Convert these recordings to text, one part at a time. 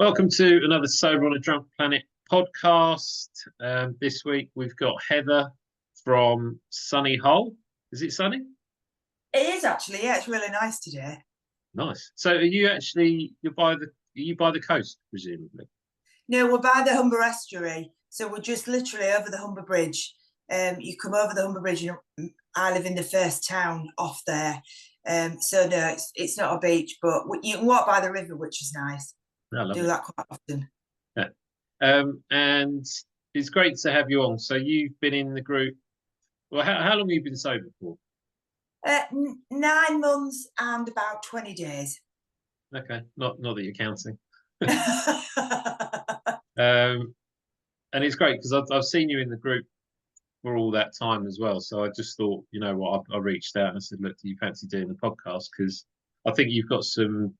Welcome to another Sober on a Drunk Planet podcast. This week we've got Heather from sunny Hull. Is it sunny? It is actually, yeah, it's really nice today. Nice. So are you by the coast, presumably? No, we're by the Humber Estuary, so we're just literally over the Humber Bridge. You come over the Humber Bridge, and I live in the first town off there. So no, it's not a beach, but you can walk by the river, which is nice. I love Do it. that quite often. Yeah. And it's great to have you on. So you've been in the group. Well, how long have you been sober for? 9 months and about 20 days. Okay, not that you're counting. Um, and it's great because I've seen you in the group for all that time as well. So I just thought, you know what, I reached out and I said, look, do you fancy doing the podcast? Because I think you've got some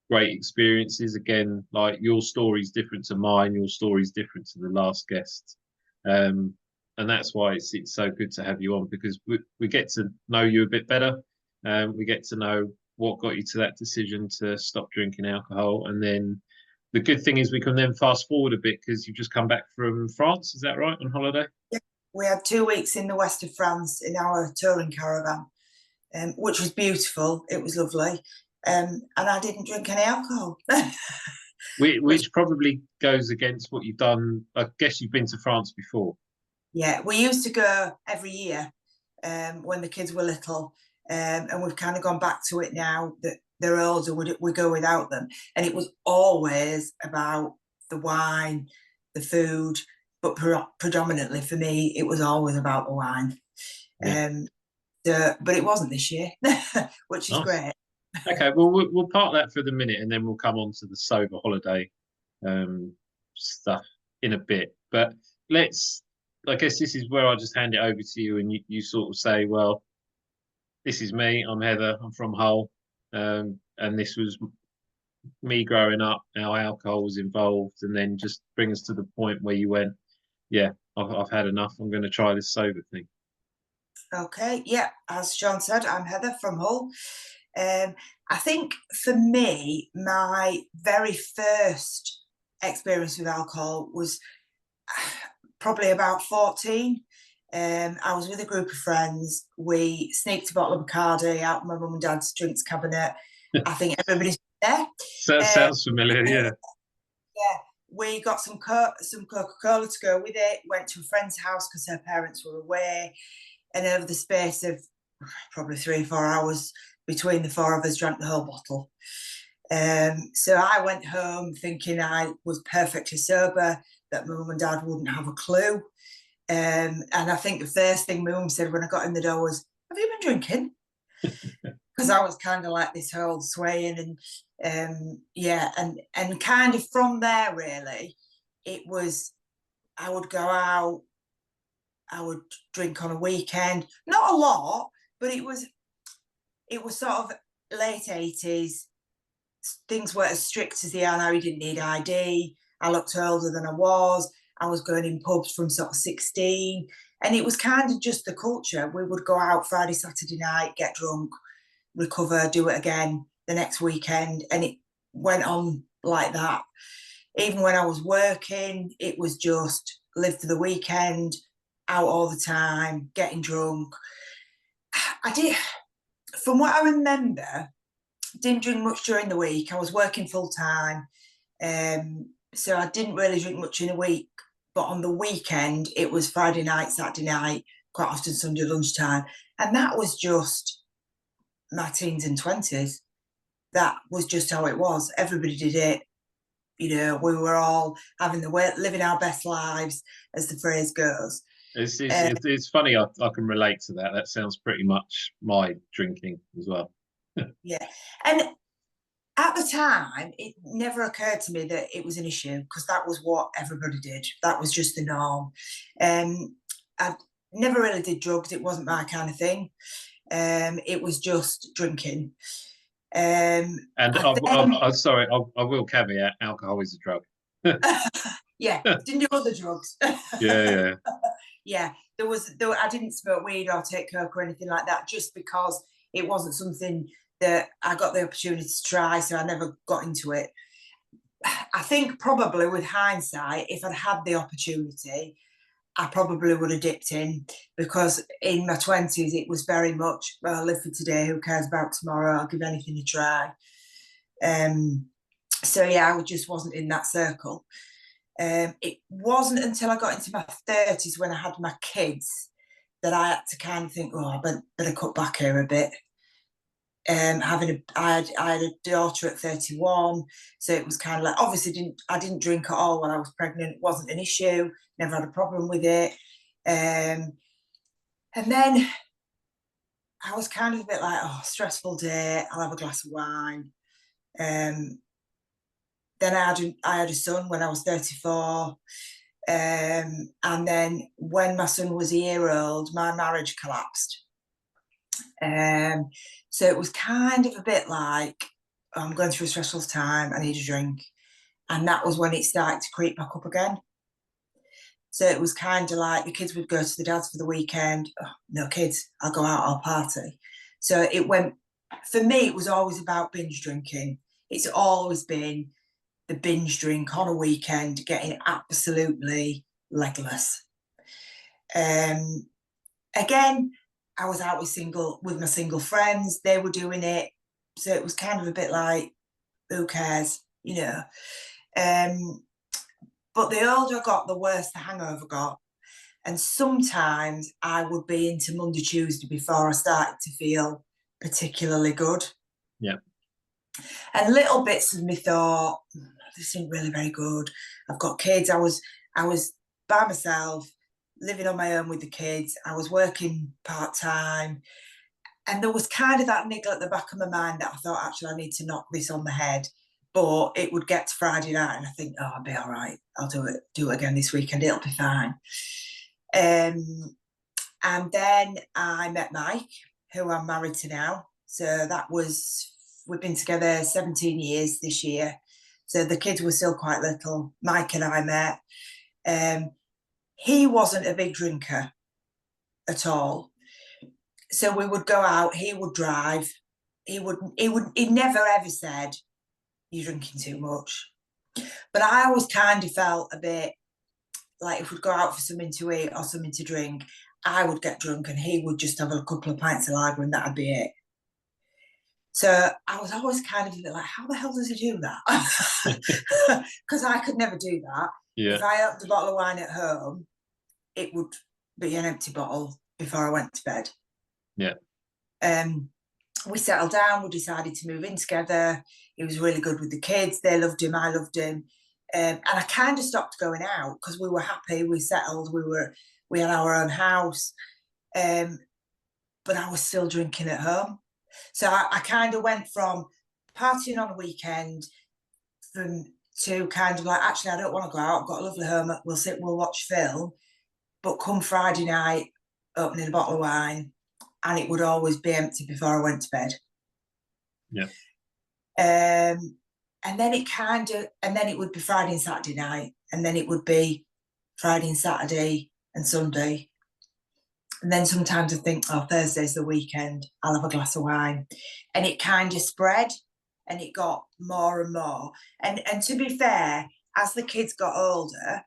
great experiences. Again, like your story's different to mine, your story's different to the last guest. And that's why it's so good to have you on because we get to know you a bit better. We get to know what got you to that decision to stop drinking alcohol. And then the good thing is we can then fast forward a bit because you've just come back from France. Is that right, on holiday? Yeah, we had 2 weeks in the west of France in our touring caravan, which was beautiful. It was lovely. And I didn't drink any alcohol. Which, Which probably goes against what you've done. I guess you've been to France before. yeah, we used to go every year when the kids were little, and we've kind of gone back to it now that they're older. We go without them, and it was always about the wine, the food, but predominantly for me, it was always about the wine. Yeah. But it wasn't this year, which is Nice. great. Okay, well, we'll park that for the minute, and then we'll come on to the sober holiday stuff in a bit. But I guess this is where I just hand it over to you, and you sort of say, well, this is me. I'm Heather. I'm from Hull, and this was me growing up. How alcohol was involved, and then just bring us to the point where you went, yeah, I've had enough. I'm going to try this sober thing. Okay, yeah, as Sean said, I'm Heather from Hull. I think for me, my very first experience with alcohol was probably about 14. I was with a group of friends. We sneaked a bottle of Bacardi out of my mum and dad's drinks cabinet. I think everybody's there. So that sounds familiar, yeah. Yeah, we got some Coca-Cola to go with it. Went to a friend's house because her parents were away. And over the space of probably 3 or 4 hours between the four of us, drank the whole bottle. So I went home thinking I was perfectly sober, that my mum and dad wouldn't have a clue. And I think the first thing my mum said when I got in the door was, "Have you been drinking?" Because I was kind of like this whole swaying yeah, and kind of from there really, it was I would go out, I would drink on a weekend, not a lot, but it was sort of late 80s. Things weren't as strict as they are now. You didn't need ID. I looked older than I was. I was going in pubs from sort of 16. And it was kind of just the culture. We would go out Friday, Saturday night, get drunk, recover, do it again the next weekend. And it went on like that. Even when I was working, it was just live for the weekend, out all the time, getting drunk. I did, from what I remember, didn't drink much during the week. I was working full time, so I didn't really drink much in a week. But on the weekend, it was Friday night, Saturday night, quite often Sunday lunchtime, and that was just my teens and 20s. That was just how it was. Everybody did it. You know, we were all having living our best lives, as the phrase goes. It's funny. I can relate to that. That sounds pretty much my drinking as well. Yeah, and at the time, it never occurred to me that it was an issue because that was what everybody did. That was just the norm. I never really did drugs. It wasn't my kind of thing. It was just drinking. And I'm sorry, I will caveat: alcohol is a drug. Yeah, didn't do other drugs. Yeah. Yeah, I didn't smoke weed or take coke or anything like that, just because it wasn't something that I got the opportunity to try, so I never got into it. I think probably with hindsight, if I'd had the opportunity, I probably would have dipped in, because in my 20s, it was very much, well, I live for today, who cares about tomorrow? I'll give anything a try. So yeah, I just wasn't in that circle. It wasn't until I got into my 30s, when I had my kids, that I had to kind of think, oh, I better cut back here a bit. I had a daughter at 31, so it was kind of like, obviously I didn't drink at all when I was pregnant. It wasn't an issue, never had a problem with it. And then I was kind of a bit like, oh, stressful day, I'll have a glass of wine. Then I had a son when I was 34. And then when my son was a year old, my marriage collapsed. So it was kind of a bit like, oh, I'm going through a stressful time, I need a drink. And that was when it started to creep back up again. So it was kind of like the kids would go to the dad's for the weekend. Oh, no kids, I'll go out, I'll party. So it went, for me, it was always about binge drinking. It's always been the binge drink on a weekend, getting absolutely legless. Again, I was out with my single friends. They were doing it, so it was kind of a bit like, who cares, you know? But the older I got, the worse the hangover got. And sometimes I would be into Monday, Tuesday before I started to feel particularly good. Yeah. And little bits of me thought, this isn't really very good. I've got kids. I was by myself, living on my own with the kids. I was working part-time. And there was kind of that niggle at the back of my mind that I thought, actually, I need to knock this on the head. But it would get to Friday night and I think, oh, I'll be all right. I'll do it again this weekend. It'll be fine. And then I met Mike, who I'm married to now. So we've been together 17 years this year. So the kids were still quite little. Mike and I met. He wasn't a big drinker at all. So we would go out, he would drive. He never ever said, you're drinking too much. But I always kind of felt a bit like, if we'd go out for something to eat or something to drink, I would get drunk and he would just have a couple of pints of lager and that'd be it. So I was always kind of a bit like, how the hell does he do that? Because I could never do that. Yeah. If I opened a bottle of wine at home, it would be an empty bottle before I went to bed. Yeah. We settled down, we decided to move in together. He was really good with the kids. They loved him, I loved him. And I kind of stopped going out because we were happy, we settled, we had our own house. But I was still drinking at home. So I kind of went from partying on a weekend to kind of like, actually, I don't want to go out. I've got a lovely home. We'll watch film. But come Friday night, opening a bottle of wine, and it would always be empty before I went to bed. Yeah. And then it would be Friday and Saturday night, and then it would be Friday and Saturday and Sunday. And then sometimes I think, oh, Thursday's the weekend, I'll have a glass of wine. And it kind of spread and it got more and more. And to be fair, as the kids got older,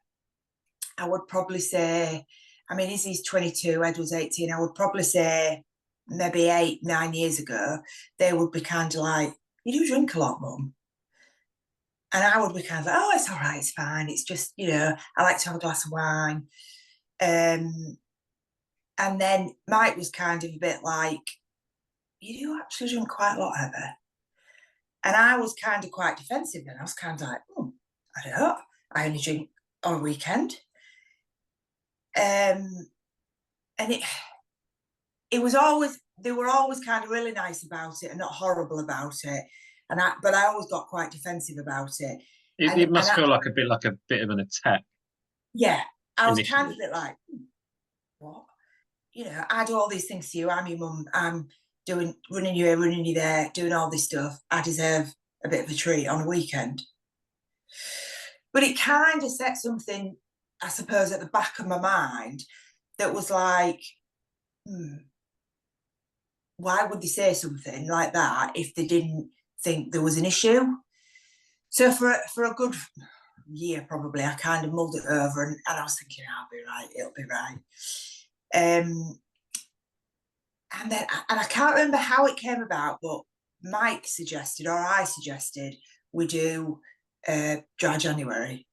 I would probably say, I mean, Izzy's 22, Ed was 18, I would probably say maybe 8-9 years ago, they would be kind of like, you do drink a lot, Mum. And I would be kind of like, oh, it's all right, it's fine. It's just, I like to have a glass of wine. And then Mike was kind of a bit like, you do actually drink quite a lot, Heather. And I was kind of quite defensive then. I was kind of like, I don't know. I only drink on a weekend. And it was always, they were always kind of really nice about it and not horrible about it. But I always got quite defensive about it. It must feel like a bit of an attack. Yeah. I was initially. kind of a bit like, what? I do all these things to you. I'm your mum. I'm running you here, running you there, doing all this stuff. I deserve a bit of a treat on a weekend. But it kind of set something, I suppose, at the back of my mind that was like, why would they say something like that if they didn't think there was an issue? So for a good year, probably, I kind of mulled it over, and I was thinking, I'll be right, it'll be right. And then, and I can't remember how it came about, but Mike suggested, or I suggested, we do dry January.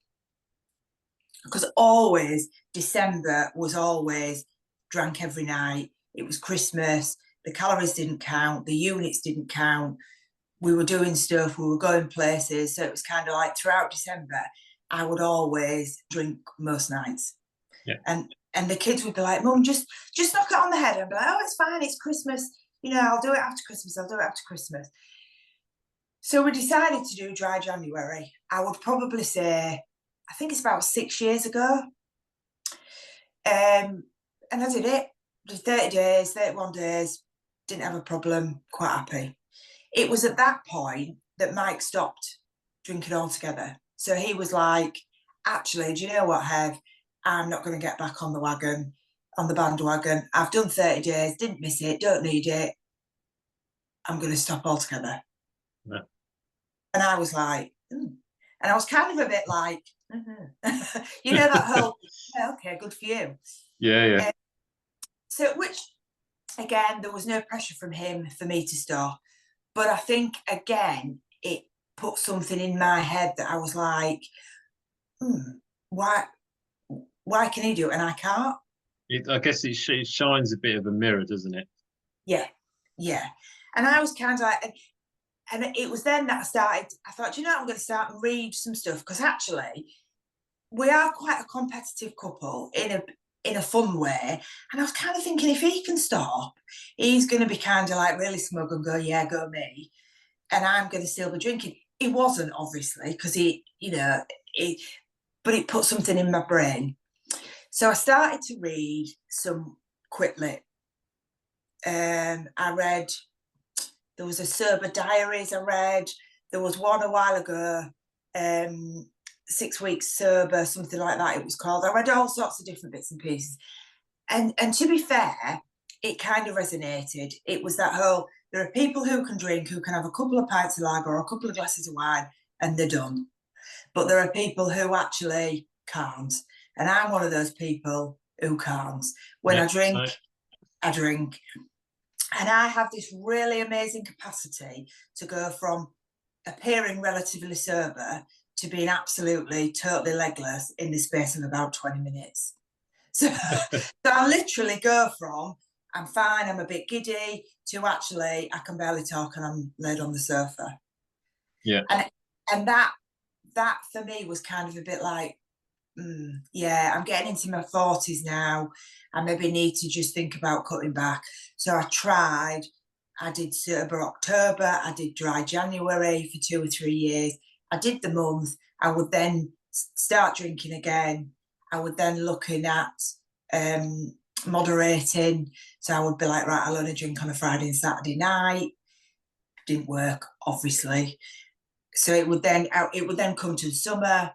Because always, December was always drank every night. It was Christmas. The calories didn't count. The units didn't count. We were doing stuff. We were going places. So it was kind of like throughout December, I would always drink most nights. Yeah. And the kids would be like, Mum, just knock it on the head. And I'd be like, oh, it's fine. It's Christmas. You know, I'll do it after Christmas. I'll do it after Christmas. So we decided to do dry January. I would probably say, I think it's about 6 years ago. And I did it. Did 30 days, 31 days. Didn't have a problem. Quite happy. It was at that point that Mike stopped drinking altogether. So he was like, actually, do you know what, Hev? I'm not going to get back on the wagon, on the bandwagon. I've done 30 days, didn't miss it, don't need it. I'm going to stop altogether. Yeah. And I was like, and I was kind of a bit like, you know, that whole, yeah, okay, good for you. Yeah. So, which, again, there was no pressure from him for me to stop. But I think, again, it put something in my head that I was like, why can he do it and I can't? I guess it shines a bit of a mirror, doesn't it? Yeah. And I was kind of like, and it was then that I thought, you know, I'm going to start and read some stuff, because actually we are quite a competitive couple in a fun way. And I was kind of thinking, if he can stop, he's going to be kind of like really smug and go, yeah, go me. And I'm going to still be drinking. He wasn't, obviously, because but it put something in my brain. So I started to read some quick lit. I read, there was a Sober Diaries I read. There was one a while ago, 6 weeks sober, something like that it was called. I read all sorts of different bits and pieces. And to be fair, it kind of resonated. It was that whole, there are people who can drink, who can have a couple of pints of lager or a couple of glasses of wine and they're done. But there are people who actually can't. And I'm one of those people who can't. When I drink, I drink. And I have this really amazing capacity to go from appearing relatively sober to being absolutely, totally legless in the space of about 20 minutes. So I literally go from, I'm fine, I'm a bit giddy, to actually, I can barely talk and I'm laid on the sofa. Yeah. And that for me was kind of a bit like, yeah, I'm getting into my 40s now. I maybe need to just think about cutting back. So I did sober October, I did dry January for 2 or 3 years. I did the month. I would then start drinking again. I would then looking at moderating. So I would be like, right, I'll only drink on a Friday and Saturday night. Didn't work, obviously. So it would then come to the summer.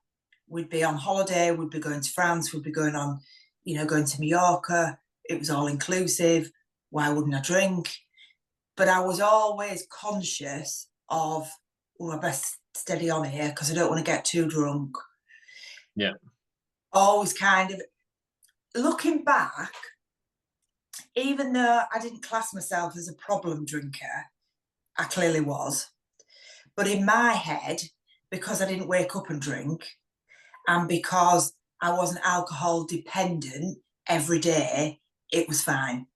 We'd be on holiday. We'd be going to France. We'd be going on, going to Mallorca. It was all inclusive. Why wouldn't I drink? But I was always conscious of, I best steady on here because I don't want to get too drunk. Yeah. Always kind of looking back, even though I didn't class myself as a problem drinker, I clearly was. But in my head, because I didn't wake up and drink, and because I wasn't alcohol dependent every day, it was fine.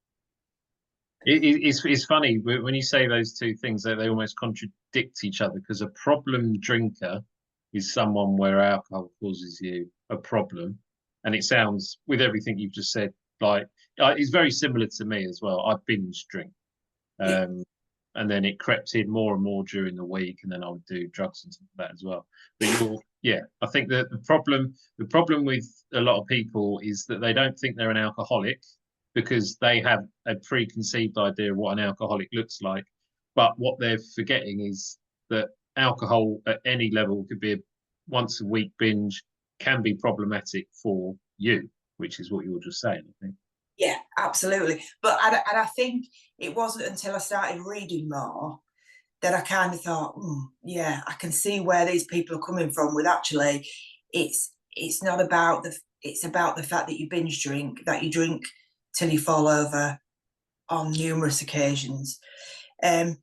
It's funny when you say those two things, that they almost contradict each other, because a problem drinker is someone where alcohol causes you a problem. And it sounds, with everything you've just said, like it's very similar to me as well. I binge drink. And then it crept in more and more during the week, and then I would do drugs and stuff like that as well. But I think that the problem with a lot of people is that they don't think they're an alcoholic because they have a preconceived idea of what an alcoholic looks like. But what they're forgetting is that alcohol at any level could be a once a week binge, can be problematic for you, which is what you were just saying, I think. Yeah, absolutely. But I think it wasn't until I started reading more that I kind of thought, yeah, I can see where these people are coming from with actually, it's not about it's about the fact that you binge drink, that you drink till you fall over on numerous occasions. I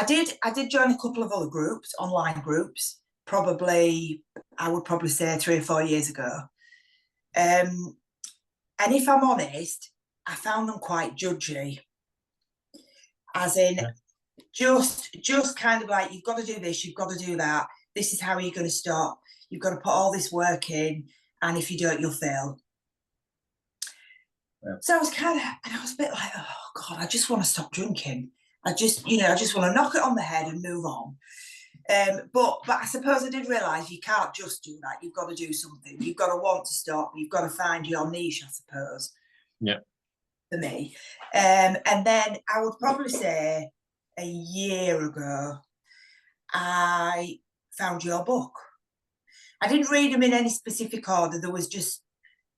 did join a couple of other groups, online groups, I would probably say 3 or 4 years ago. And if I'm honest, I found them quite judgy, as in just kind of like, you've got to do this, you've got to do that. This is how you're going to stop. You've got to put all this work in, and if you don't, you'll fail. Yeah. So I was a bit like, oh God, I just want to stop drinking. I just want to knock it on the head and move on. But I suppose I did realise you can't just do that. You've got to do something. You've got to want to stop. You've got to find your niche, I suppose. Yeah. For me. And then I would probably say a year ago, I found your book. I didn't read them in any specific order. There was just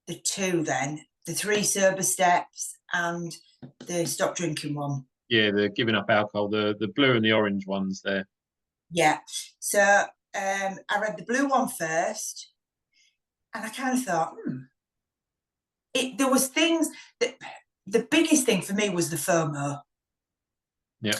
the two then, the 3 sober steps and the stop drinking one. Yeah, the giving up alcohol, the blue and the orange ones there. Yeah. So I read the blue one first, and I kind of thought, there was things that, the biggest thing for me was the FOMO. Yeah.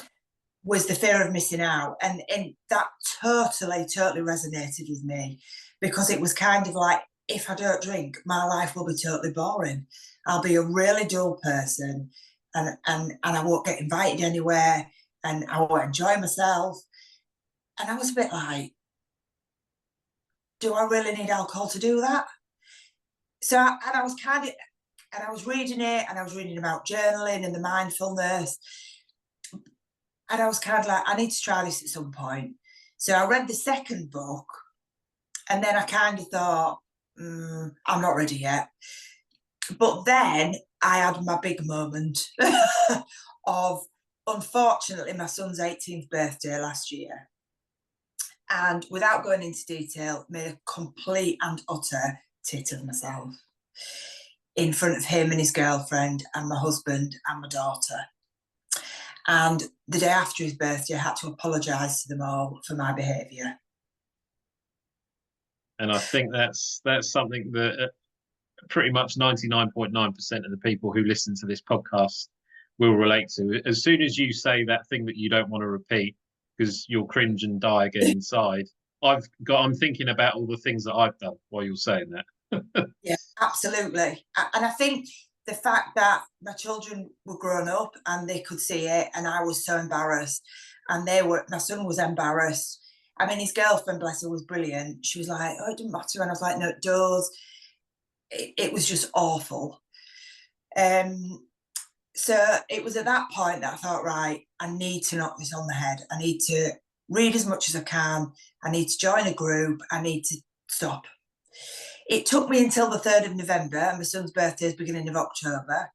Was the fear of missing out. And that totally resonated with me, because it was kind of like, if I don't drink, my life will be totally boring. I'll be a really dull person, and I won't get invited anywhere, and I won't enjoy myself. And I was a bit like, do I really need alcohol to do that? So, I was reading it, and I was reading about journaling and the mindfulness. And I was kind of like, I need to try this at some point. So I read the second book, and then I kind of thought, I'm not ready yet. But then I had my big moment of, unfortunately, my son's 18th birthday last year. And without going into detail, made a complete and utter tit of myself in front of him and his girlfriend and my husband and my daughter. And the day after his birthday, I had to apologise to them all for my behaviour. And I think that's something that pretty much 99.9% of the people who listen to this podcast will relate to. As soon as you say that thing that you don't want to repeat because you'll cringe and die again inside, I'm thinking about all the things that I've done while you're saying that. Yeah, absolutely. And I think the fact that my children were grown up and they could see it, and I was so embarrassed, and my son was embarrassed. I mean, his girlfriend, bless her, was brilliant. She was like, oh, it doesn't matter. And I was like, no, it does. It was just awful. So it was at that point that I thought, right, I need to knock this on the head. I need to read as much as I can. I need to join a group. I need to stop. It took me until the 3rd of November, and my son's birthday is beginning of October.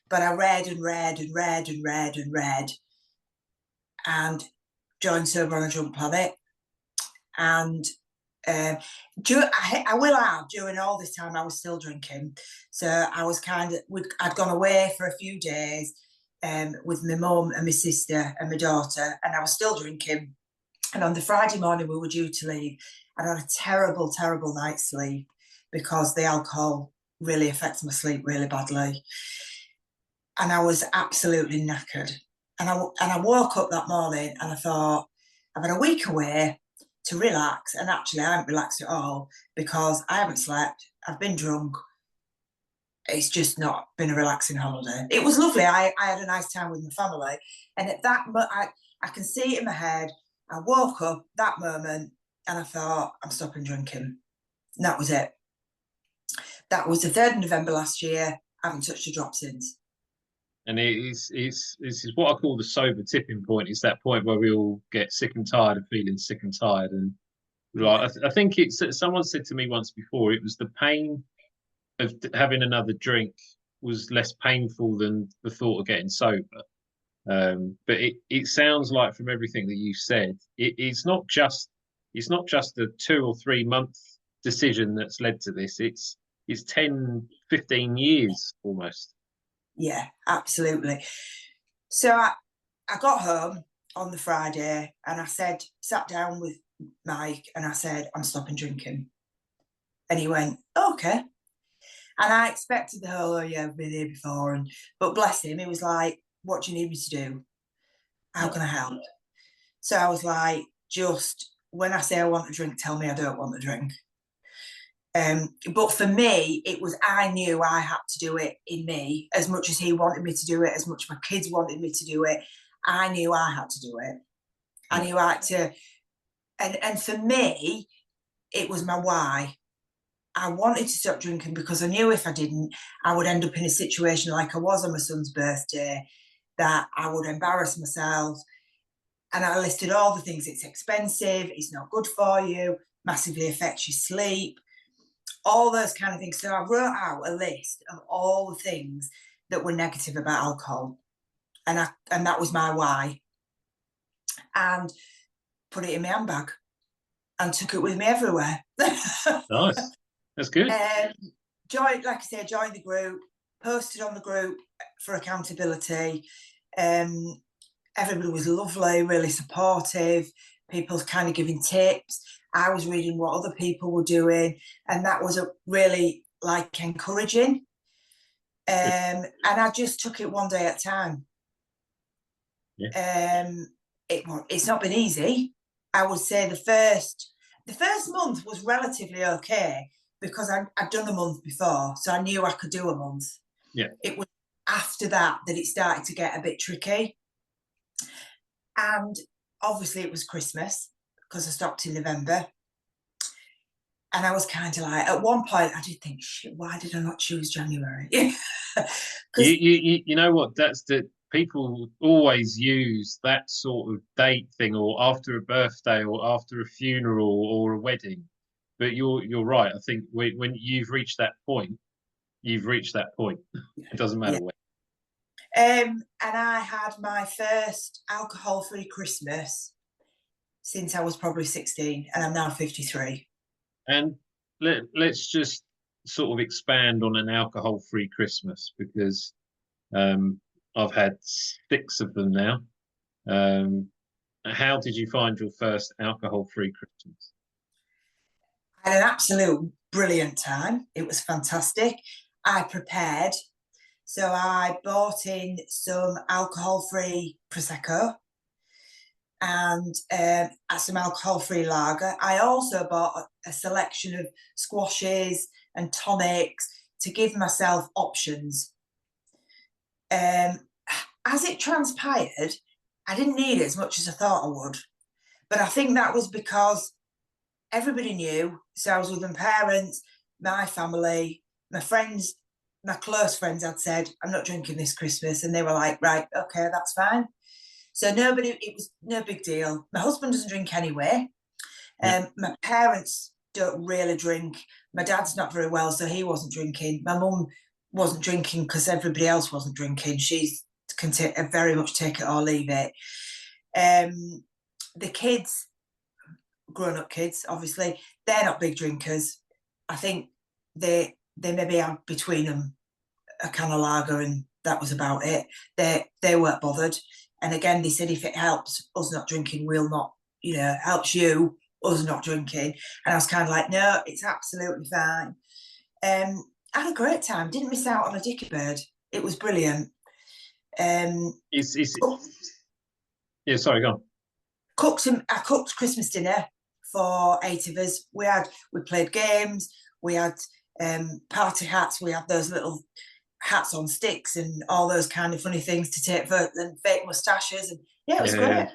But I read and read and read and read and read, and joined Sober on a Drunk Planet. And I will add, during all this time, I was still drinking. So I was I'd gone away for a few days with my mum and my sister and my daughter, and I was still drinking. And on the Friday morning we were due to leave, I had a terrible, terrible night's sleep, because the alcohol really affects my sleep really badly. And I was absolutely knackered. And I woke up that morning and I thought, I've had a week away to relax, and actually I haven't relaxed at all, because I haven't slept, I've been drunk. It's just not been a relaxing holiday. It was lovely. I had a nice time with my family, and at that I can see it in my head. I woke up that moment and I thought, I'm stopping drinking. And that was it. That was the 3rd of November last year. I haven't touched a drop since. And this is what I call the sober tipping point. It's that point where we all get sick and tired of feeling sick and tired. And like, I think someone said to me once before, it was the pain of having another drink was less painful than the thought of getting sober. But it sounds like, from everything that you said, it's not just a 2 or 3 month decision that's led to this. It's 10, 15 years almost. Yeah, absolutely. So I got home on the Friday, and I sat down with Mike, and I said, I'm stopping drinking. And he went, okay. And I expected the whole, oh yeah, I've been here before. But bless him, he was like, what do you need me to do? How can I help? So I was like, just when I say I want a drink, tell me I don't want a drink. But for me, it was, I knew I had to do it in me as much as he wanted me to do it, as much as my kids wanted me to do it. I knew I had to do it. I knew I had to. And for me, it was my why. I wanted to stop drinking because I knew if I didn't, I would end up in a situation like I was on my son's birthday, that I would embarrass myself. And I listed all the things. It's expensive, it's not good for you, massively affects your sleep, all those kind of things. So I wrote out a list of all the things that were negative about alcohol. And that was my why. And put it in my handbag and took it with me everywhere. Nice. That's good. Joined the group, posted on the group for accountability. Everybody was lovely, really supportive. People kind of giving tips. I was reading what other people were doing, and that was really like encouraging. And I just took it one day at a time. Yeah. It's not been easy. I would say the first month was relatively okay because I'd done a month before, so I knew I could do a month. Yeah. It was after that it started to get a bit tricky. And obviously it was Christmas because I stopped in November. And I was kind of like, at one point I did think, shit, why did I not choose January? You know what? That's the people always use that sort of date thing, or after a birthday, or after a funeral, or a wedding. But you're right. I think when you've reached that point, you've reached that point. It doesn't matter when. And I had my first alcohol-free Christmas since I was probably 16, and I'm now 53. And let's just sort of expand on an alcohol-free Christmas, because I've had 6 of them now. How did you find your first alcohol-free Christmas? I had an absolute brilliant time. It was fantastic. I prepared. So I bought in some alcohol-free Prosecco and some alcohol-free lager. I also bought a selection of squashes and tonics to give myself options. As it transpired, I didn't need it as much as I thought I would. But I think that was because everybody knew. So I was with my parents, my family, my friends, my close friends had said, I'm not drinking this Christmas. And they were like, right, okay, that's fine. So it was no big deal. My husband doesn't drink anyway. My parents don't really drink. My dad's not very well, so he wasn't drinking. My mum wasn't drinking because everybody else wasn't drinking. She can very much take it or leave it. The kids, grown-up kids, obviously, they're not big drinkers. I think they maybe had between them a can of lager, and that was about it. They weren't bothered. And again, they said, if it helps us not drinking, we'll not, helps you, us not drinking. And I was kind of like, no, it's absolutely fine. I had a great time. Didn't miss out on a dicky bird. It was brilliant. Yeah, sorry, go on. I cooked Christmas dinner for 8 of us. We played games. We had party hats. We had those little hats on sticks and all those kind of funny things to take for, and fake moustaches. And yeah, it was great.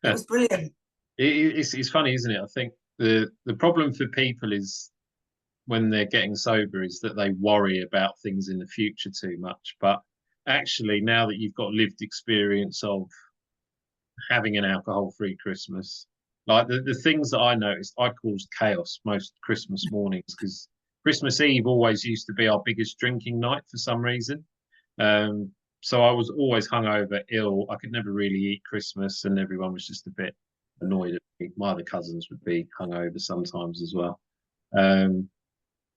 It was brilliant. It's funny, isn't it? I think the problem for people is when they're getting sober is that they worry about things in the future too much. But actually, now that you've got lived experience of having an alcohol-free Christmas, like the things that I noticed, I caused chaos most Christmas mornings, because Christmas Eve always used to be our biggest drinking night for some reason. So I was always hungover, ill. I could never really eat Christmas, and everyone was just a bit annoyed at me. My other cousins would be hungover sometimes as well.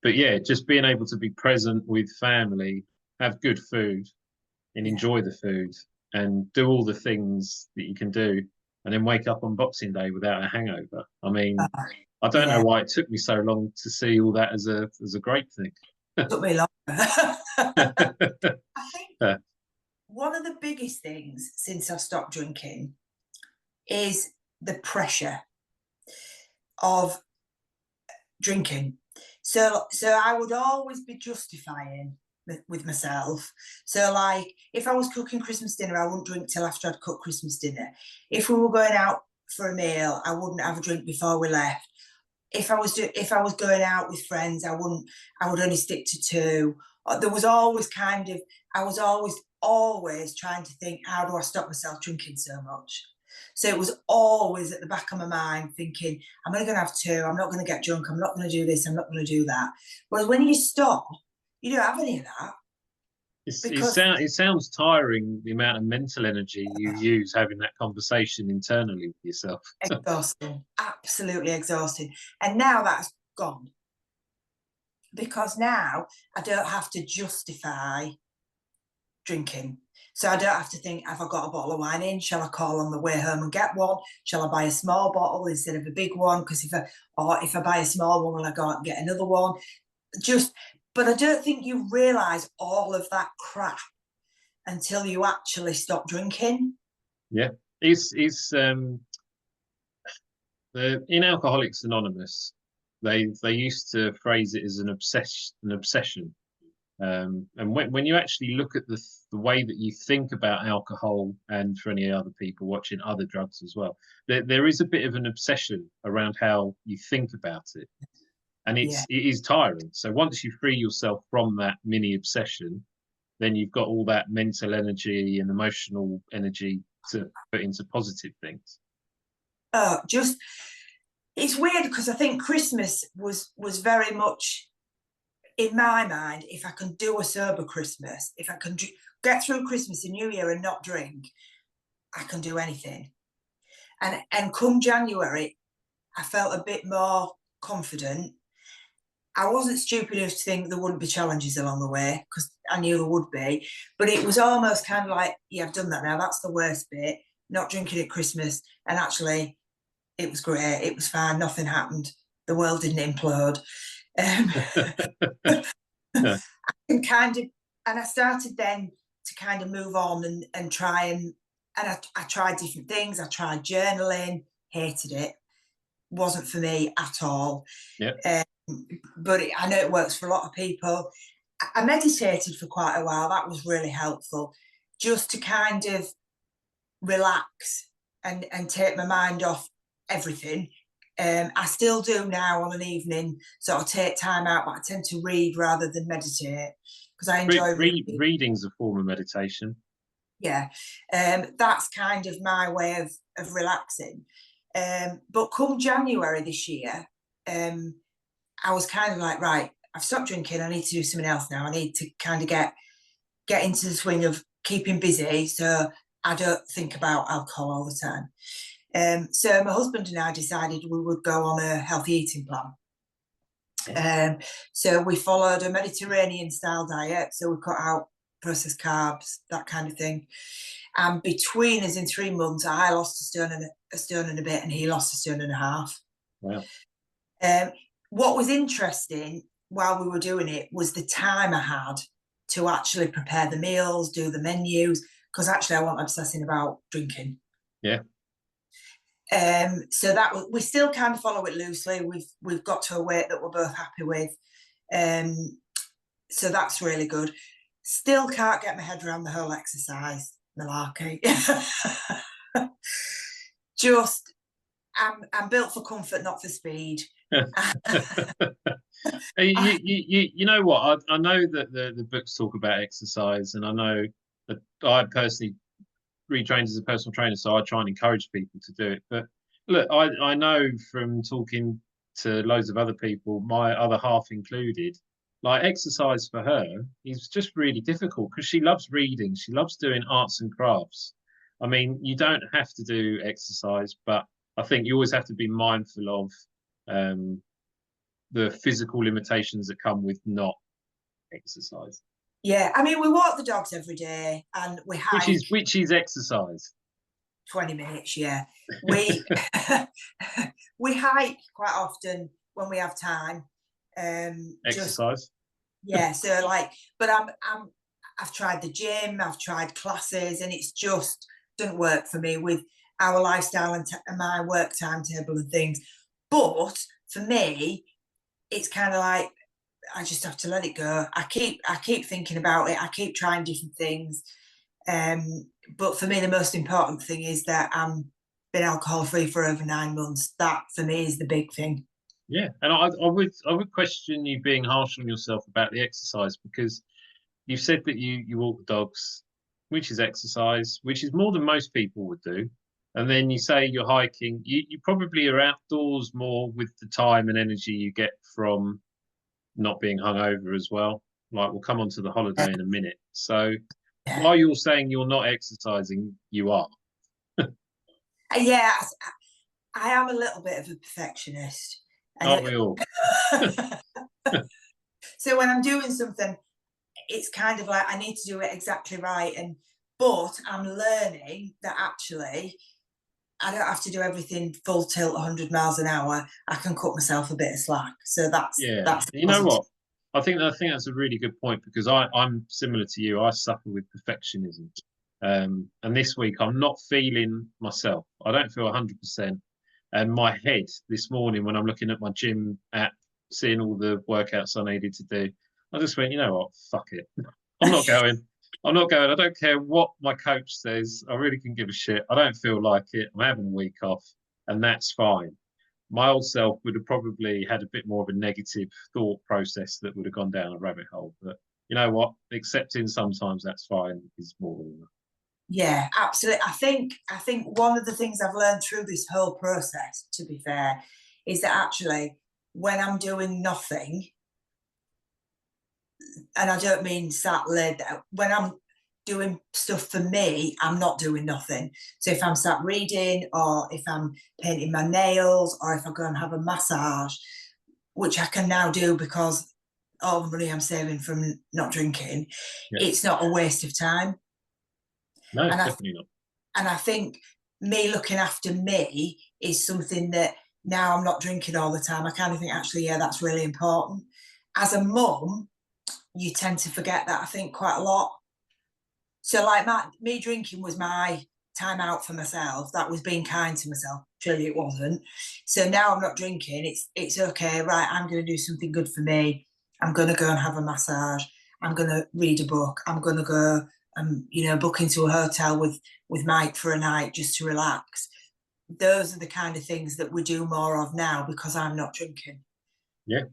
But yeah, just being able to be present with family, have good food, and enjoy the food, and do all the things that you can do. and then wake up on Boxing Day without a hangover. I mean, Uh, I don't know yeah, why it took me so long to see all that as a great thing. took me longer. I think Yeah. one of the biggest things since I've stopped drinking is the pressure of drinking. So I would always be justifying with myself. So like if I was cooking Christmas dinner, I wouldn't drink till after I'd cooked Christmas dinner. If we were going out for a meal, I wouldn't have a drink before we left. If I was going out with friends, I would only stick to two. There was always kind of I was always trying to think, how do I stop myself drinking so much? So it was always at the back of my mind thinking, I'm only going to have two. I'm not going to get drunk. I'm not going to do this. I'm not going to do that. Whereas when you stop, you don't have any of that because It sounds tiring, the amount of mental energy you use having that conversation internally with yourself. exhausting, absolutely exhausting. And now that's gone because now I don't have to justify drinking. So I don't have to think, have I got a bottle of wine in? Shall I call on the way home and get one? Shall I buy a small bottle instead of a big one? Because if I buy a small one, will I go out and get another one? But I don't think you realise all of that crap until you actually stop drinking. Yeah, it's in Alcoholics Anonymous, they used to phrase it as an obsession. And when you actually look at the way that you think about alcohol, and for any other people watching other drugs as well, there is a bit of an obsession around how you think about it, and it Yeah. is tiring. So once you free yourself from that mini obsession, then you've got all that mental energy and emotional energy to put into positive things. Just it's weird because I think Christmas was very much in my mind. If I can do a sober Christmas, if I can get through Christmas and New Year and not drink, I can do anything. And come January, I felt a bit more confident. I wasn't stupid enough to think there wouldn't be challenges along the way because I knew there would be. But it was almost kind of like, yeah, I've done that now. That's the worst bit. Not drinking at Christmas. And actually, it was great. It was fine. Nothing happened. The world didn't implode. Yeah. And kind of, and I started then to kind of move on and try and I tried different things. I tried journaling, hated it, wasn't for me at all. Yeah. But I know it works for a lot of people. I meditated for quite a while. That was really helpful, just to kind of relax and take my mind off everything. I still do now on an evening, so I'll take time out, but I tend to read rather than meditate because I enjoy reading. Reading's a form of meditation. Yeah, that's kind of my way of relaxing. But come January this year, I was kind of like, right, I've stopped drinking. I need to do something else now. I need to kind of get into the swing of keeping busy, so I don't think about alcohol all the time. So my husband and I decided we would go on a healthy eating plan. So we followed a Mediterranean style diet. So we cut out processed carbs, that kind of thing. And between us in 3 months, I lost a stone and a bit, and he lost a stone and a half. Wow. What was interesting while we were doing it was the time I had to actually prepare the meals, do the menus, because actually I wasn't obsessing about drinking. Yeah. So that we still kind of follow it loosely. We've got to a weight that we're both happy with. So that's really good. Still can't get my head around the whole exercise malarkey. Just I'm built for comfort, not for speed. You know what? I know that the books talk about exercise, and I know that I personally retrained as a personal trainer, so I try and encourage people to do it. But look, I know from talking to loads of other people, my other half included, like exercise for her is just really difficult because she loves reading, she loves doing arts and crafts. I mean, you don't have to do exercise, but I think you always have to be mindful of the physical limitations that come with not exercise. Yeah, I mean, we walk the dogs every day and we hike. Which is exercise. 20 minutes, yeah. We we hike quite often when we have time. Exercise. Yeah, so like, but I've tried the gym, I've tried classes, and it's just doesn't work for me with our lifestyle and my work timetable and things. But for me, it's kind of like I just have to let it go. I keep thinking about it. I keep trying different things. But for me, the most important thing is that I'm been alcohol free for over 9 months. That for me is the big thing. Yeah, and I would question you being harsh on yourself about the exercise, because you've said that you walk the dogs, which is exercise, which is more than most people would do. And then you say you're hiking. You probably are outdoors more with the time and energy you get from not being hungover as well. Like, we'll come on to the holiday in a minute. So Yeah, while you're saying you're not exercising, you are. yeah. I am a little bit of a perfectionist, Aren't and we all? so when I'm doing something, it's kind of like I need to do it exactly right. But I'm learning that actually I don't have to do everything full tilt 100 miles an hour. I can cut myself a bit of slack. So Yeah. that's You know positive. what? I think that's a really good point, because I'm similar to you. I suffer with perfectionism. And this week I'm not feeling myself. I don't feel 100%. And my head this morning, when I'm looking at my gym app, seeing all the workouts I needed to do, I just went, you know what? Fuck it. I'm not going. I'm not going. I don't care what my coach says. I really can give a shit. I don't feel like it. I'm having a week off, and that's fine. My old self would have probably had a bit more of a negative thought process that would have gone down a rabbit hole. But you know what? Accepting sometimes that's fine is more than enough. Yeah, absolutely. I think one of the things I've learned through this whole process, to be fair, is that actually when I'm doing nothing, and I don't mean sat laid there, when I'm doing stuff for me, I'm not doing nothing. So if I'm sat reading, or if I'm painting my nails, or if I go and have a massage, which I can now do because all the money I'm saving from not drinking, Yeah. it's not a waste of time. No, And I definitely not. and I think me looking after me is something that now I'm not drinking all the time. I kind of think actually, yeah, that's really important. As a mum, you tend to forget that, I think, quite a lot. So like me drinking was my time out for myself. That was being kind to myself. Clearly it wasn't. So now I'm not drinking. It's okay, right? I'm gonna do something good for me. I'm gonna go and have a massage. I'm gonna read a book. I'm gonna go book into a hotel with Mike for a night just to relax. Those are the kind of things that we do more of now because I'm not drinking. Yeah.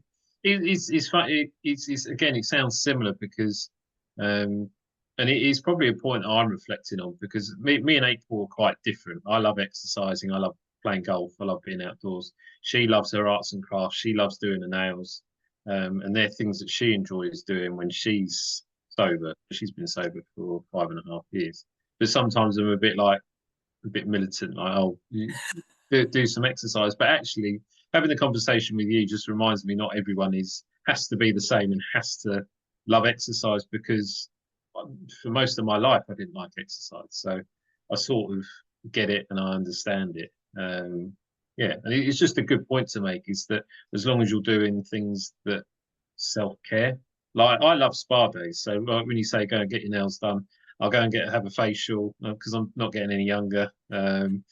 It's funny. It's again, it sounds similar because, and it is probably a point I'm reflecting on, because me and April are quite different. I love exercising. I love playing golf. I love being outdoors. She loves her arts and crafts. She loves doing her nails. And they're things that she enjoys doing when she's sober. She's been sober for 5.5 years. But sometimes I'm a bit militant, like, oh, you do some exercise. But actually, having the conversation with you just reminds me not everyone has to be the same and has to love exercise, because for most of my life I didn't like exercise, so I sort of get it and I understand it. Yeah, and it's just a good point to make, is that as long as you're doing things that self-care, like I love spa days. So like when you say go and get your nails done, I'll go and have a facial because I'm not getting any younger. And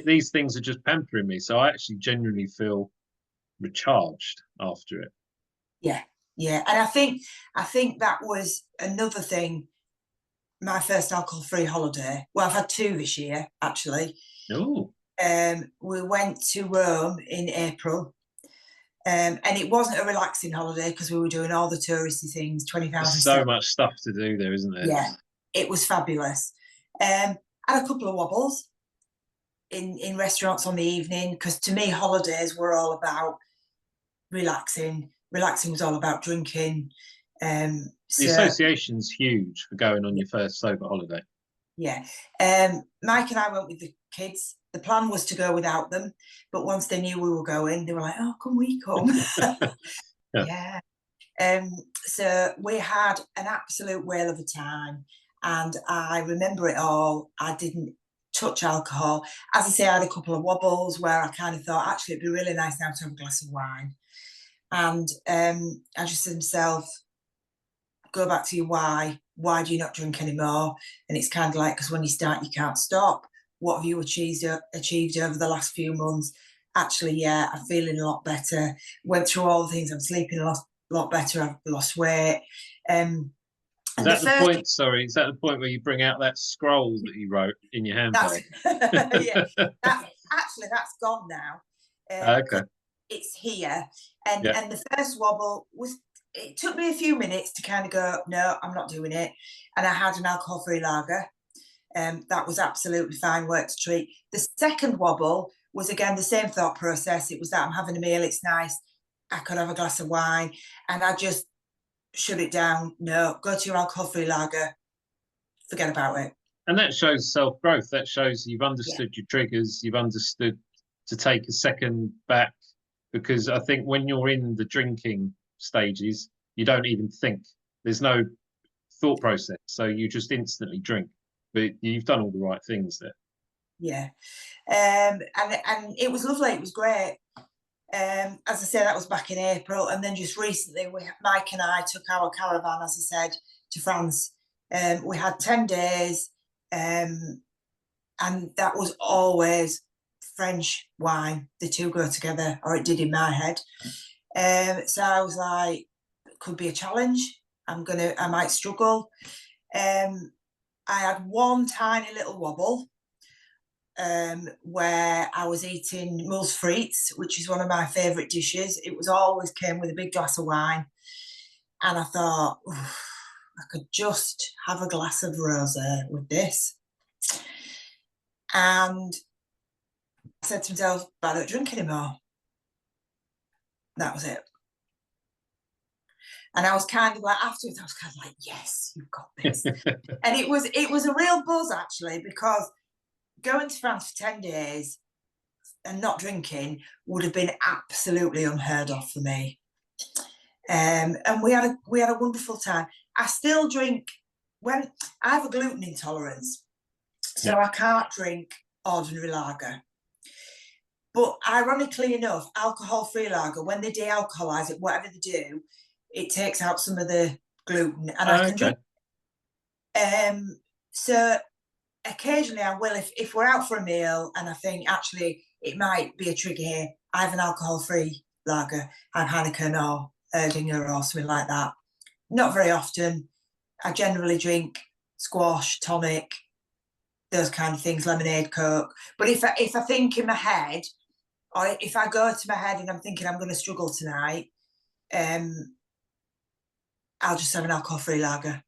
these things are just pampering me. So I actually genuinely feel recharged after it. Yeah, yeah. And I think that was another thing. My first alcohol-free holiday. Well, I've had two this year, actually. Oh, We went to Rome in April, and it wasn't a relaxing holiday because we were doing all the touristy things, there's 20,000 so steps. much stuff to do there, isn't there? Yeah, it was fabulous. Had a couple of wobbles in restaurants on the evening because to me, holidays were all about relaxing. Relaxing was all about drinking. The So association's huge for going on your first sober holiday. yeah. Mike and I went with the kids. The plan was to go without them, but once they knew we were going, they were like, "Oh, can we come?" Yeah. Yeah. So we had an absolute whale of a time, and I remember it all. I didn't touch alcohol. As I say, I had a couple of wobbles where I kind of thought, actually, it'd be really nice now to have a glass of wine. And I just said to myself, go back to your why. Why do you not drink anymore? And it's kind of like, because when you start, you can't stop. What have you achieved over the last few months? Actually, yeah, I'm feeling a lot better. Went through all the things. I'm sleeping a lot better. I've lost weight. Is that the point? Sorry, is that the point where you bring out that scroll that you wrote in your handbag? Yeah, that's gone now. Okay. It's here, and Yeah. the first wobble was. It took me a few minutes to kind of go, no, I'm not doing it, and I had an alcohol-free lager. That was absolutely fine, worked a treat. The second wobble was again the same thought process. It was that I'm having a meal, it's nice, I could have a glass of wine, and I just shut it down. No, go to your alcohol-free lager, forget about it. And that shows self-growth. That shows you've understood your triggers, you've understood to take a second back, because I think when you're in the drinking stages, you don't even think. There's no thought process, so you just instantly drink. But you've done all the right things there. Yeah, and it was lovely. It was great. As I say, that was back in April, and then just recently, Mike and I took our caravan, as I said, to France. We had 10 days, and that was always French wine. The two go together, or it did in my head. So I was like, it could be a challenge. I might struggle. I had one tiny little wobble where I was eating moules frites, which is one of my favourite dishes. It was always came with a big glass of wine. And I thought, I could just have a glass of rosé with this. And I said to myself, but I don't drink anymore. That was it. And I was kind of like, afterwards, I was kind of like, yes, you've got this. And it was a real buzz, actually, because going to France for 10 days and not drinking would have been absolutely unheard of for me. And we had a wonderful time. I still drink when I have a gluten intolerance, so I can't drink ordinary lager. But ironically enough, alcohol-free lager, when they de-alcoholize it, whatever they do, it takes out some of the gluten, and I can drink. So occasionally I will, if we're out for a meal and I think actually it might be a trigger here, I have an alcohol-free lager, have Heineken or Erdinger or something like that. Not very often. I generally drink squash, tonic, those kind of things, lemonade, Coke. But if I think in my head, or if I go to my head and I'm thinking I'm going to struggle tonight, I'll just have an alcohol-free lager,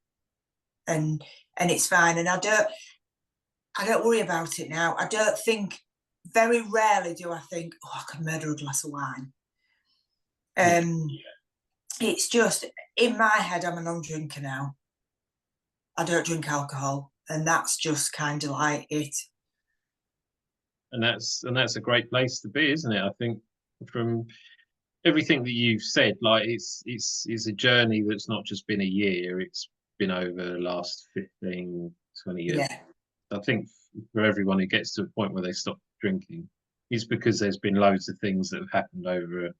and it's fine. And I don't worry about it now. I don't think, very rarely do I think, oh, I could murder a glass of wine. It's just, in my head, I'm a non-drinker now. I don't drink alcohol, and that's just kind of like it. And that's a great place to be, isn't it? I think from everything that you've said, like it's a journey that's not just been a year, it's been over the last 15, 20 years. Yeah. I think for everyone who gets to a point where they stop drinking, it's because there's been loads of things that have happened over a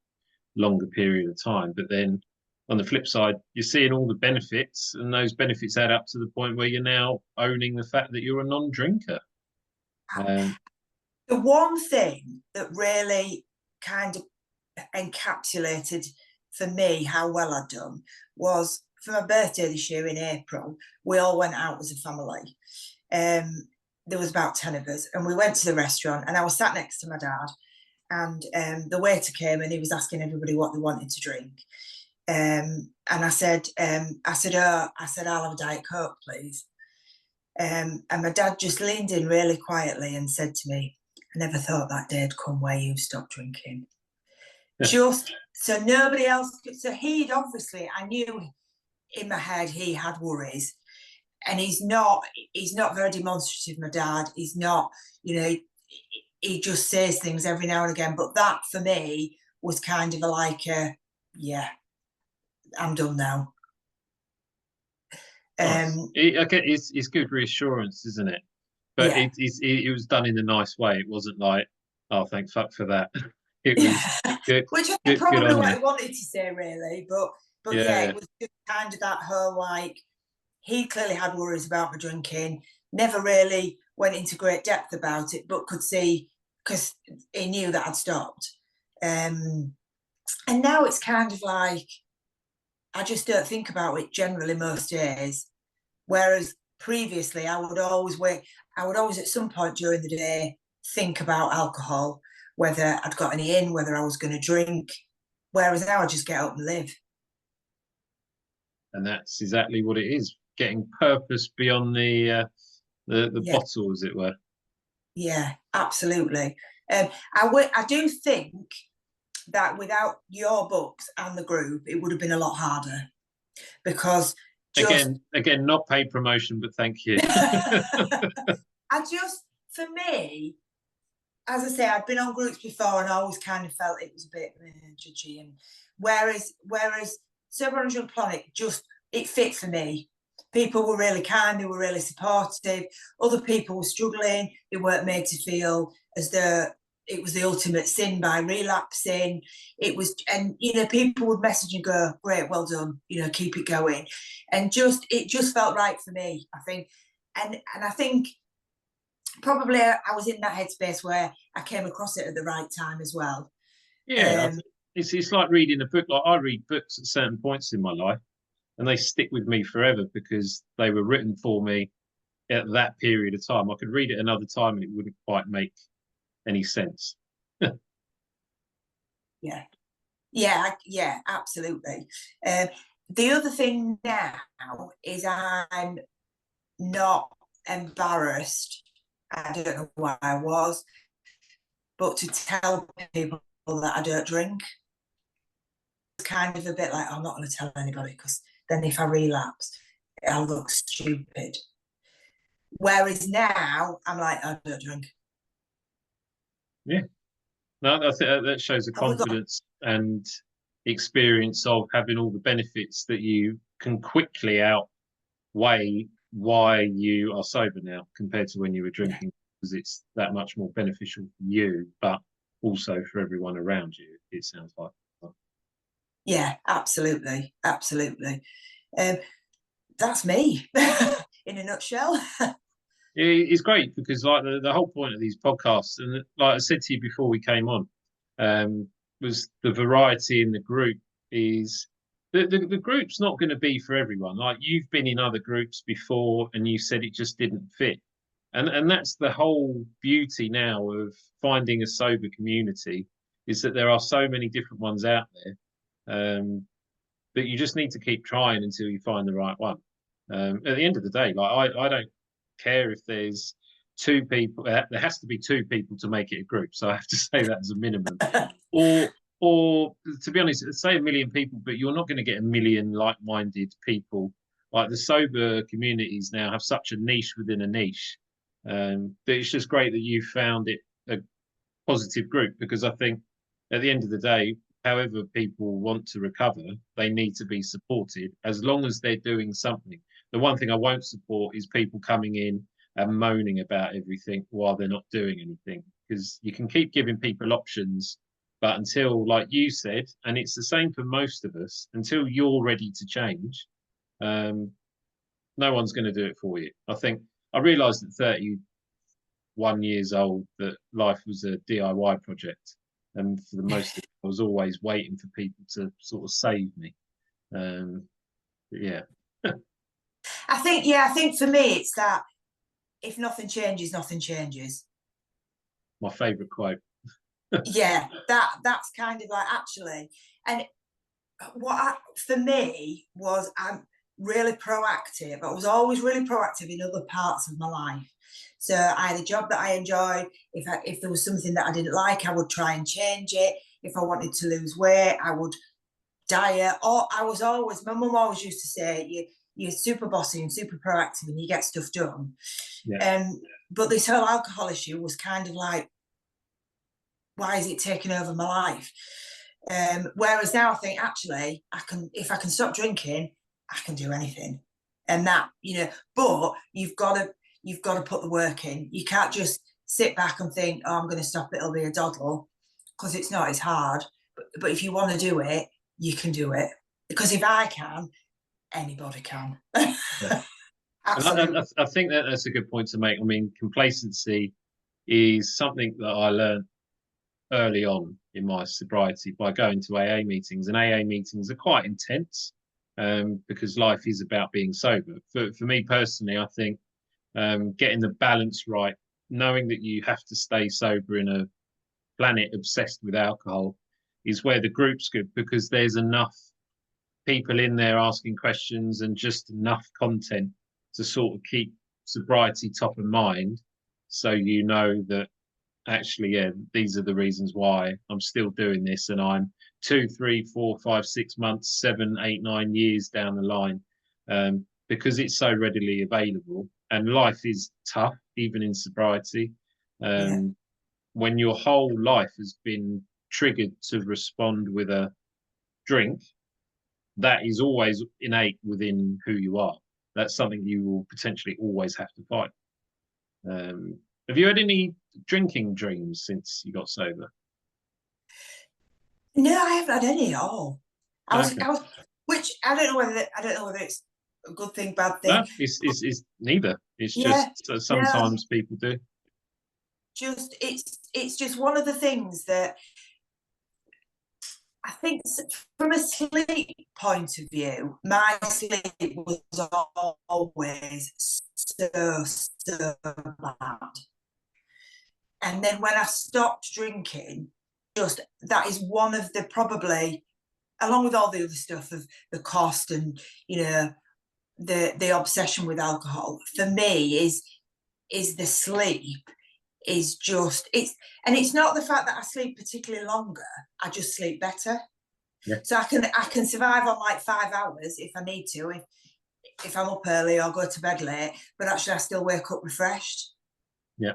longer period of time. But then on the flip side, you're seeing all the benefits, and those benefits add up to the point where you're now owning the fact that you're a non-drinker. The one thing that really kind of encapsulated for me how well I'd done was, for my birthday this year in April, we all went out as a family. There was about 10 of us, and we went to the restaurant, and I was sat next to my dad, and the waiter came and he was asking everybody what they wanted to drink. And I said, I'll have a Diet Coke, please. And my dad just leaned in really quietly and said to me, I never thought that day'd come where you'd stop drinking. Just so nobody else could. So he'd obviously, I knew in my head he had worries, and he's not very demonstrative, my dad. He's not, he just says things every now and again. But that for me was kind of yeah, I'm done now. It's good reassurance, isn't it? but it was done in a nice way. It wasn't like, oh, thank fuck for that. It was good, Which I think good probably on what you. he wanted to say, really. But Yeah, yeah, yeah. it was just kind of that whole, like, he clearly had worries about my drinking, never really went into great depth about it, but could see, because he knew that I'd stopped. And now it's kind of like, I just don't think about it generally most days. Whereas previously, I would always at some point during the day think about alcohol, whether I'd got any in, whether I was going to drink. Whereas now I just get up and live. And that's exactly what it is. Getting purpose beyond the Yeah, bottle, as it were. yeah, absolutely. I do think that without your books and the group, it would have been a lot harder, because just Again, not paid promotion, but thank you. for me, as I say, I'd been on groups before and I always kind of felt it was a bit judgy. And whereas Sober and Plonic, just it fit for me. People were really kind, they were really supportive. Other people were struggling, they weren't made to feel as though it was the ultimate sin by relapsing. It was, and people would message and go, "Great, well done, keep it going," and it just felt right for me, I think. And I think probably I was in that headspace where I came across it at the right time as well. Yeah, it's like reading a book. Like, I read books at certain points in my life, and they stick with me forever because they were written for me at that period of time. I could read it another time and it wouldn't quite make any sense. Yeah, yeah, absolutely. The other thing now is I'm not embarrassed. I don't know why I was, but to tell people that I don't drink, it's kind of a bit like, I'm not going to tell anybody, because then if I relapse, I'll look stupid. Whereas now, I'm like, I don't drink. Yeah, no, I think that shows the confidence and experience of having all the benefits that you can quickly outweigh why you are sober now compared to when you were drinking, because it's that much more beneficial for you, but also for everyone around you, it sounds like. Yeah, absolutely, absolutely. That's me in a nutshell. It's great because, like, the whole point of these podcasts, and like I said to you before we came on, was the variety in the group. Is the group's not going to be for everyone. Like, you've been in other groups before and you said it just didn't fit. And that's the whole beauty now of finding a sober community, is that there are so many different ones out there, that you just need to keep trying until you find the right one. At the end of the day, like, I don't care if there's two people. There has to be two people to make it a group, so I have to say that as a minimum. Or to be honest, say a million people, but you're not going to get a million like-minded people. Like, the sober communities now have such a niche within a niche, that it's just great that you found it a positive group, because I think at the end of the day, however people want to recover, they need to be supported as long as they're doing something. The one thing I won't support is people coming in and moaning about everything while they're not doing anything, because you can keep giving people options, but until, like you said, and it's the same for most of us, until you're ready to change, no one's going to do it for you. I think I realised at 31 years old that life was a DIY project, and for the most of it, I was always waiting for people to sort of save me. Yeah. I think for me it's that if nothing changes, nothing changes. My favourite quote. Yeah, that's kind of like, actually, and for me was, I'm really proactive. I was always really proactive in other parts of my life. So I had a job that I enjoyed. If there was something that I didn't like, I would try and change it. If I wanted to lose weight, I would diet. Or my mum always used to say, you're super bossy and super proactive and you get stuff done. Yeah. But this whole alcohol issue was kind of like, why is it taking over my life? Whereas now I think, actually, if I can stop drinking, I can do anything. And that, but you've got you've got to put the work in. You can't just sit back and think, oh, I'm going to stop, it'll be a doddle, because it's not, it's hard. But if you want to do it, you can do it. Because if I can, anybody can. Yeah. Absolutely. I think that that's a good point to make. I mean, complacency is something that I learned early on in my sobriety by going to AA meetings, and AA meetings are quite intense because life is about being sober. For me personally, I think getting the balance right, knowing that you have to stay sober in a planet obsessed with alcohol, is where the group's good, because there's enough people in there asking questions and just enough content to sort of keep sobriety top of mind. So you know that actually, yeah, these are the reasons why I'm still doing this, and I'm 2, 3, 4, 5, 6 months, 7, 8, 9 years down the line, because it's so readily available. And life is tough, even in sobriety. Yeah. When your whole life has been triggered to respond with a drink, that is always innate within who you are. That's something you will potentially always have to fight. Have you had any drinking dreams since you got sober? No, I haven't had any at all. Okay. Which I don't know whether it's a good thing, bad No, thing. it's neither. It's Yeah, just no, sometimes people do. just it's just one of the things that I think, from a sleep point of view, my sleep was always so bad. And then when I stopped drinking, just that is one of the, probably, along with all the other stuff of the cost and, you know, the obsession with alcohol, for me is the sleep is just, and it's not the fact that I sleep particularly longer, I just sleep better. Yeah. So I can survive on like 5 hours if I need to, if I'm up early or go to bed late, but actually I still wake up refreshed. Yeah.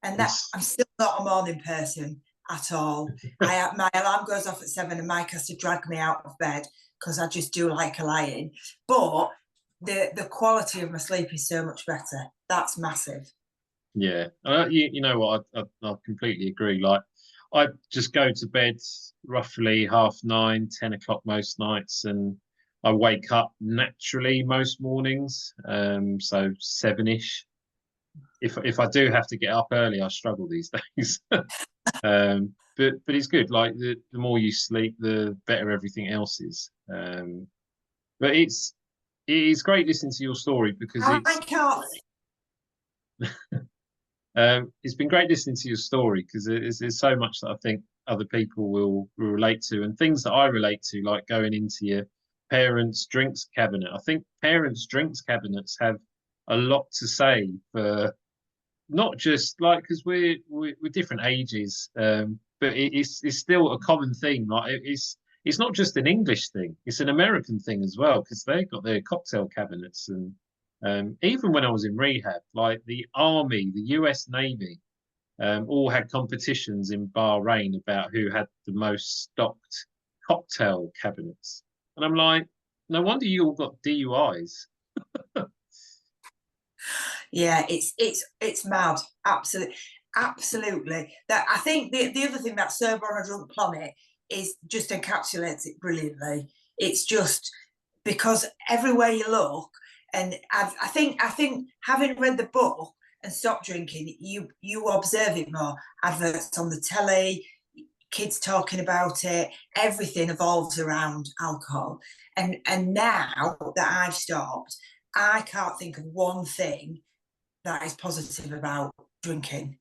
And that, It's I'm still not a morning person at all. My alarm goes off at 7 and Mike has to drag me out of bed because I just do like a lion. But the quality of my sleep is so much better. That's massive. yeah. You know what? I completely agree. Like, I just go to bed roughly 9:30, 10 o'clock most nights, and I wake up naturally most mornings. So 7ish. If I do have to get up early, I struggle these days. But it's good. Like, the more you sleep, the better everything else is. But it is great listening to your story, because I can't. it's been great listening to your story, because there's so much that I think other people will relate to, and things that I relate to, like going into your parents' drinks cabinet. I think parents' drinks cabinets have a lot to say for not just like, because we're different ages, but it's still a common theme. Like, it's not just an English thing; it's an American thing as well, because they've got their cocktail cabinets. And even when I was in rehab, like the Army, the U.S. Navy, all had competitions in Bahrain about who had the most stocked cocktail cabinets. And I'm like, no wonder you all got DUIs. Yeah, it's mad. Absolutely. That, I think the other thing that Sober on a Drunk Planet is just encapsulates it brilliantly. It's just because everywhere you look, and I think having read the book and stopped drinking, you observe it more. Adverts on the telly, kids talking about it, everything evolves around alcohol. And now that I've stopped, I can't think of one thing that is positive about drinking.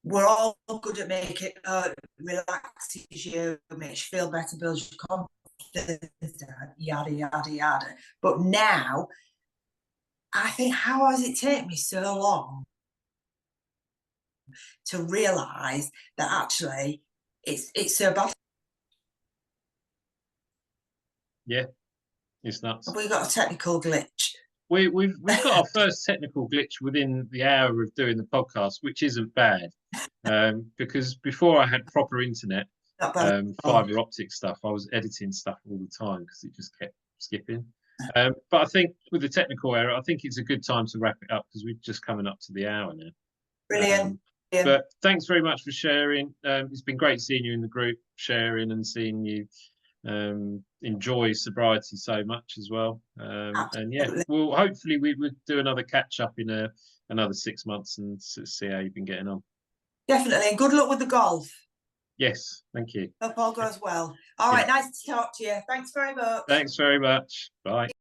We're all good at making it relaxes you, makes you feel better, builds your confidence, yada yada yada. But now, I think, how has it taken me so long to realise that actually it's so bad? Yeah, it's nuts. Have we got a technical glitch? We've got our first technical glitch within the hour of doing the podcast, which isn't bad, because before I had proper internet, Not bad at all. fiber optic stuff, I was editing stuff all the time because it just kept skipping. But I think with the technical error, I think it's a good time to wrap it up because we're just coming up to the hour now. Brilliant. But thanks very much for sharing. It's been great seeing you in the group, sharing and seeing you enjoy sobriety so much as well. And yeah, well, hopefully we would do another catch up in another 6 months and see how you've been getting on. Definitely. And good luck with the golf. Yes, thank you. Hope all goes well. All right, nice to talk to you. Thanks very much. Thanks very much. Bye.